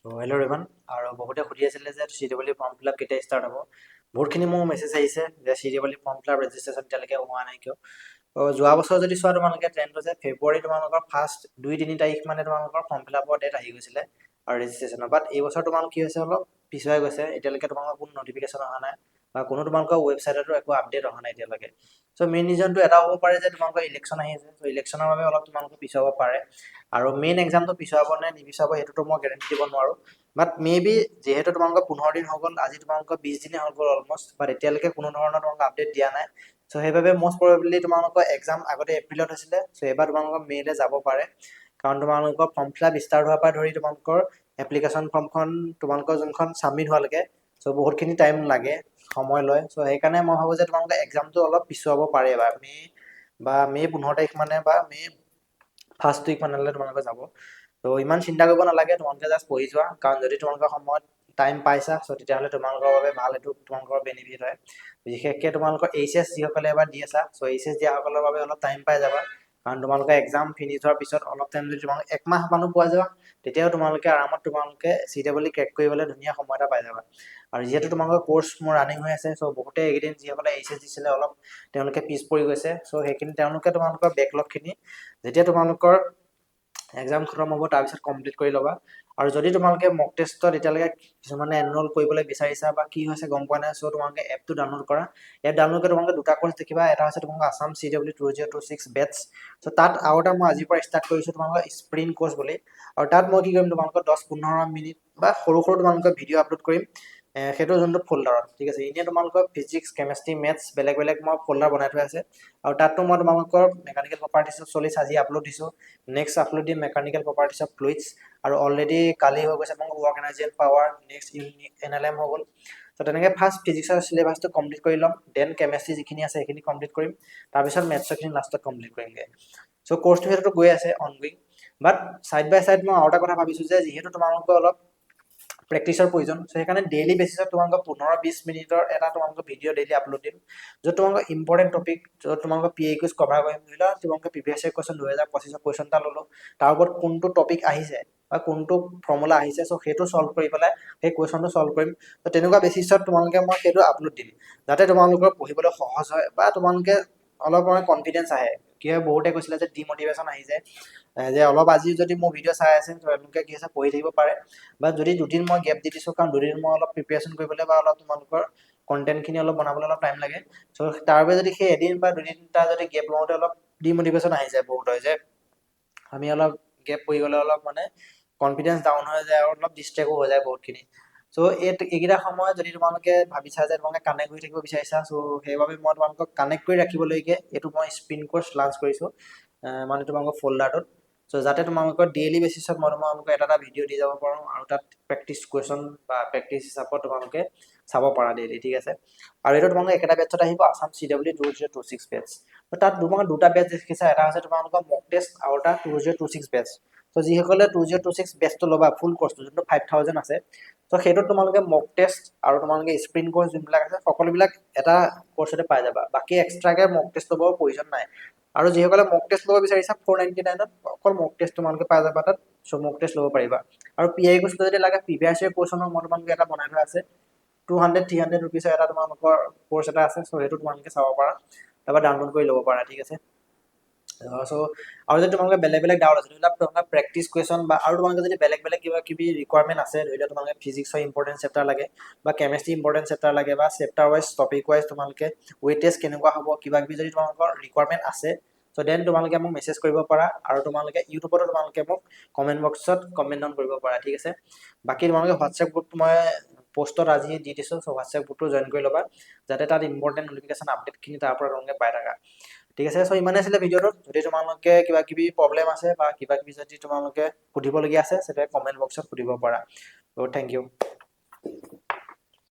Hello' Riman আৰু বহুতে সুধি আছিলে যে CWE ফৰ্ম ফিল আপ কেতিয়া ষ্টাৰ্ট হ'ব। বহুতখিনি মোৰ মেছেজ আহিছে যে CWE form fill up registration এতিয়ালৈকে হোৱা নাই কিয়। যোৱা বছৰ যদি চোৱা তোমালোকে ট্ৰেণ্ড হৈছে ফেব্ৰুৱাৰী তোমালোকৰ ফাৰ্ষ্ট 2-3 তাৰিখ মানে তোমালোকৰ ফৰ্ম ফিল আপৰ ডেট আহি গৈছিলে আৰু ৰেজিষ্ট্ৰেশ্যনৰ। বাট এই বছৰ তোমালোকৰ কি হৈছে অলপ পিছুৱাই গৈছে, এতিয়ালৈকে তোমালোকৰ কোনো নটিফিকেশ্যন অহা নাই বা কোনো তোমালোকৰ ৱেবছাইটতো একো আপডেট অহা নাই এতিয়ালৈকে। চ' মেইন ৰিজনটো এটা হ'ব পাৰে যে তোমালোকৰ ইলেকশ্যন আহি আছে, চ' ইলেকশ্যনৰ বাবে অলপ তোমালোকৰ পিছুৱাব পাৰে আৰু মেইন এক্সামটো পিছুৱাব নে নিপিছুৱাব সেইটোতো মই গেৰেণ্টি দিব নোৱাৰোঁ। বাট মে বি যিহেতু তোমালোকৰ 15 দিন হৈ গ'ল, আজি তোমালোকৰ 20 দিনে হৈ গ'ল অলমষ্ট, বাট এতিয়ালৈকে কোনো ধৰণৰ তোমালোকৰ আপডেট দিয়া নাই। চ' সেইবাবে মষ্ট প্ৰবেবলি তোমালোকৰ এক্সাম আগতে এপ্ৰিলত হৈছিলে, চ' এইবাৰ তোমালোকৰ মে'লে যাব পাৰে, কাৰণ তোমালোকৰ ফৰ্ম ফিল আপ ষ্টাৰ্ট হোৱাৰ পৰা ধৰি তোমালোকৰ এপ্লিকেশ্যন ফৰ্মখন তোমালোকৰ যোনখন ছাবমিট হোৱালৈকে চ' বহুতখিনি টাইম লাগে, সময় লয়। চ' সেইকাৰণে মই ভাবোঁ যে তোমালোকৰ এক্সামটো অলপ পিছুৱাব পাৰে এবাৰ মে' 15 তাৰিখ মানে বা মে' ফাৰ্ষ্ট উইক মানলৈ তোমালোকে যাব। ত' ইমান চিন্তা কৰিব নালাগে, তোমালোকে জাষ্ট পঢ়ি যোৱা, কাৰণ যদি তোমালোকৰ সময়ত টাইম পাইছা চ' তেতিয়াহ'লে তোমালোকৰ বাবে ভাল, এইটো তোমালোকৰ বেনিফিট হয়। বিশেষকৈ তোমালোকৰ HS যিসকলে এবাৰ দি আছা, চ' HS দিয়াসকলৰ বাবে অলপ টাইম পাই যাবা, কাৰণ তোমালোকে এক্সাম ফিনিছ হোৱাৰ পিছত অলপ টাইম যদি তোমালোকে একমাহ মানো পোৱা যোৱা, তেতিয়াও তোমালোকে আৰামত তোমালোকে CWE ক্ৰেক কৰিবলৈ ধুনীয়া সময় এটা পাই যাবা। আৰু যিহেতু তোমালোকৰ কোৰ্চ মোৰ ৰানিং হৈ আছে, চ' বহুতে এইকেইদিন যিসকলে HS দিছিলে অলপ তেওঁলোকে পিছ পৰি গৈছে, চ' সেইখিনি তেওঁলোকে তোমালোকৰ বেকলগখিনি যেতিয়া তোমালোকৰ এক্সাম খতম হ'ব তাৰপিছত কমপ্লিট কৰি ল'বা। আৰু যদি তোমালোকে মক টেষ্টত এতিয়ালৈকে কিছুমানে এনৰল কৰিবলৈ বিচাৰিছা বা কি হৈছে গম পোৱা নাই, চ' তোমালোকে এপটো ডাউনলোড কৰা। এপ ডাউনলোড কৰি তোমালোকে দুটা কোৰ্চ দেখিবা, এটা হৈছে তোমালোকৰ আছাম CWE 2026 বেটছ। চ' তাত আৰু এটা মই আজিৰ পৰা ষ্টাৰ্ট কৰিছোঁ তোমালোকৰ স্প্ৰিণ্ট কোৰ্চ বুলি, আৰু তাত মই কি কৰিম তোমালোকৰ 10-15 মিনিট বা সৰু তোমালোকৰ ভিডিঅ' আপলোড কৰিম, সেইটো যোনটো ফল্ডাৰত, ঠিক আছে। এনেই তোমালোকৰ ফিজিক্স, কেমেষ্ট্ৰি, মেথছ বেলেগ বেলেগ মই ফল্ডাৰ বনাই থোৱা আছে, আৰু তাততো মই তোমালোকৰ মেকানিকেল প্ৰপাৰ্টিছ অফ চলিডছ আজি আপলোড দিছোঁ, নেক্সট আপলোড দিম মেকানিকেল প্ৰপাৰ্টিছ অফ ফ্লুইডছ, আৰু অলৰেডি কালি হৈ গৈছে মোৰ work energy and power, next NLM হৈ গ'ল। ত' তেনেকৈ ফাৰ্ষ্ট ফিজিক্সৰ চিলেবাছটো কমপ্লিট কৰি ল'ম, দেন কেমেষ্ট্ৰি যিখিনি আছে সেইখিনি কমপ্লিট কৰিম, তাৰপিছত মেথছৰখিনি লাষ্টত কমপ্লিট কৰিমগৈ। চ' কোৰ্চটো সেইটোতো গৈ আছে অনগোয়িং, বাট ছাইড বাই ছাইড মই আৰু এটা কথা ভাবিছোঁ যে যিহেতু তোমালোকৰ অলপ প্ৰেক্টিছৰ প্ৰয়োজন, চ' সেইকাৰণে ডেইলি বেচিছত তোমালোকৰ 15-20 মিনিটৰ এটা তোমালোকৰ ভিডিঅ' ডেইলি আপলোড দিম, য'ত তোমালোকৰ ইম্পৰ্টেণ্ট টপিক, য'ত তোমালোকৰ PA কুইজ কভাৰ কৰিম। ধৰি লোৱা তোমালোকে প্ৰিভিয়াছ ইয়েৰ কুৱেশ্যন 2025 কুৱেশ্যন এটা ল'লোঁ, তাৰ ওপৰত কোনটো টপিক আহিছে বা কোনটো ফৰ্মুলা আহিছে, চ' সেইটো চল্ভ কৰি পেলাই সেই কুৱেশ্যনটো চল্ভ কৰিম। ত' তেনেকুৱা বেচিছত তোমালোকে মই সেইটো আপলোড দিম, যাতে তোমালোকৰ পঢ়িবলৈ সহজ হয় বা তোমালোকে অলপ মানে কনফিডেঞ্চ আহে। কি হয় বহুতে কৈছিলে যে ডিমটিভেশ্যন আহি যায়, যে অলপ আজি যদি মোৰ ভিডিঅ' চাই আছে তেওঁলোকে কি হৈছে পঢ়ি থাকিব পাৰে, বা যদি দুদিন মই গেপ দি দিছোঁ, কাৰণ দুদিন মই অলপ প্ৰিপেৰেশ্যন কৰিবলৈ বা অলপ তোমালোকৰ কণ্টেণ্টখিনি অলপ বনাবলৈ অলপ টাইম লাগে, চ' তাৰ বাবে যদি সেই এদিন বা দুদিনটা যদি গেপ লওঁতে অলপ ডিমটিভেশ্যন আহি যায় বহুত, হয় যে আমি অলপ গেপ পৰি গ'লে অলপ মানে কনফিডেঞ্চ ডাউন হৈ যায় আৰু অলপ ডিষ্ট্ৰেক্টো হৈ যায় বহুতখিনি। চ' এইকেইটা সময়ত যদি তোমালোকে ভাবিছা যে তোমালোকে কানেক্ট কৰি থাকিব বিচাৰিছা, চ' সেইবাবে মই তোমালোকক কানেক্ট কৰি ৰাখিবলৈকে এইটো মই স্প্ৰিণ্ট কোৰ্চ লাঞ্চ কৰিছোঁ, মানে তোমালোকৰ ফল্ডাৰটোত। চ' যাতে তোমালোকৰ ডেইলি বেচিছত মই তোমালোকক এটা ভিডিঅ' দি যাব পাৰোঁ, আৰু তাত প্ৰেক্টিচ কুৱেশ্যন বা প্ৰেক্টিচ হিচাপত তোমালোকে চাব পাৰা ডেইলি, ঠিক আছে। আৰু এইটো তোমালোকে একেটা বেটছত আহিব, আছাম CWE 2026 বেটছ। তাত তোমালোকৰ দুটা বেটছ দেখিছা, এটা হৈছে তোমালোকৰ মক টেষ্ট আৰু এটা 2026 বেটছ। ত' যিসকলে 2026 বেটছটো ল'বা ফুল কোৰ্চটো যোনটো 5000 আছে, ত' সেইটোত তোমালোকে মক টেষ্ট আৰু তোমালোকে স্প্ৰিণ্ট কোৰ্চ যোনবিলাক আছে সকলোবিলাক এটা কোৰ্চতে পাই যাবা, বাকী এক্সট্ৰাকৈ মক টেষ্ট ল'বৰ প্ৰয়োজন নাই। আৰু যিসকলে মক টেষ্ট ল'ব বিচাৰিছা 499ত অকল মক টেষ্ট তোমালোকে পাই যাবা তাত, চ' মক টেষ্ট ল'ব পাৰিবা। আৰু PA কুইজটো যদি লাগে প্ৰিভিয়াছ ইয়েৰ কুৱেশ্যনৰ মই তোমালোকে এটা বনাই থোৱা আছে, 200-300 ৰুপিছৰ এটা তোমালোকৰ কোৰ্চ এটা আছে, চ' সেইটো তোমালোকে চাব পাৰা, তাৰপৰা ডাউনলোড কৰি ল'ব পাৰা, ঠিক আছে। চ' আৰু যদি তোমালোকে বেলেগ বেলেগ ডাউট আছে, ধৰি লওক তোমালোকে প্ৰেক্টিচ কুৱেশ্যন বা আৰু তোমালোকে যদি বেলেগ বেলেগ কিবা কিবি ৰিকুৱাৰমেণ্ট আছে, ধৰি লওক তোমালোকে ফিজিক্সৰ ইম্পৰ্টেণ্ট চেপ্টাৰ লাগে বা কেমেষ্ট্ৰি ইম্পৰ্টেণ্ট চেপ্টাৰ লাগে বা চেপ্টাৰ ৱাইজ টপিক ৱাইজ তোমালোকে ৱেইটেজ কেনেকুৱা হ'ব, কিবা কিবি যদি তোমালোকৰ ৰিকুৱাৰমেণ্ট আছে, চ' দেন তোমালোকে মোক মেছেজ কৰিব পাৰা, আৰু তোমালোকে ইউটিউবতো তোমালোকে মোক কমেণ্ট বক্সত কমেণ্ট ডাউন কৰিব পাৰা, ঠিক আছে। বাকী তোমালোকে হোৱাটছএপ গ্ৰুপটো মই পোষ্টত আজি দি দিছোঁ, চ' হোৱাটছএপ গ্ৰুপটো জইন কৰি ল'বা, যাতে তাত ইম্পৰ্টেণ্ট নটিফিকেশ্যন আপডেটখিনি তাৰ পৰা তোমালোকে পাই থাকা, ঠিক আছে। চ' ইমানে আছিলে ভিডিঅ'টোত। যদি তোমালোকে কিবা কিবি প্ৰব্লেম আছে বা কিবা কিবি যদি তোমালোকে সুধিবলগীয়া আছে, তেতিয়া কমেণ্ট বক্সত সুধিব পাৰা। চ' থেংক ইউ।